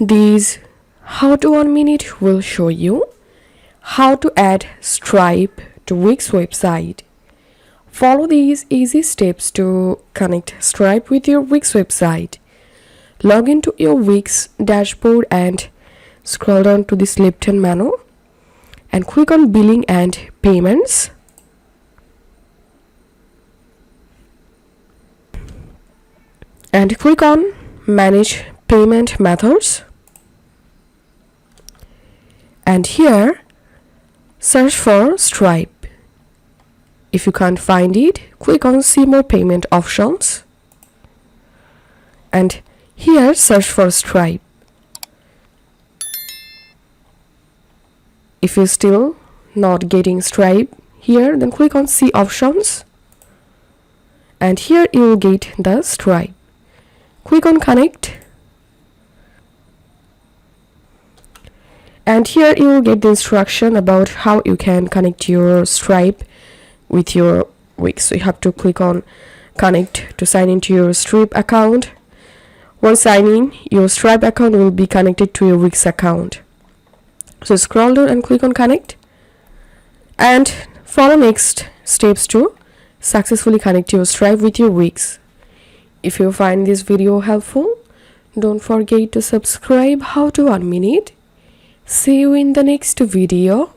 This how to 1 minute will show you how to add Stripe to Wix website. Follow these easy steps to connect Stripe with your Wix website. Log into your Wix dashboard and scroll down to this left-hand menu and click on Billing and Payments. And click on Manage Payment Methods. And here, search for Stripe. If you can't find it, click on See More Payment Options. And here, search for Stripe. If you're still not getting Stripe here, then click on See Options. And here you will get the Stripe. Click on Connect. And here you will get the instruction about how you can connect your Stripe with your Wix. So you have to click on Connect to sign into your Stripe account. Once sign in, your Stripe account will be connected to your Wix account. So scroll down and click on Connect. And follow next steps to successfully connect your Stripe with your Wix. If you find this video helpful, don't forget to subscribe How to 1 Minute. See you in the next video.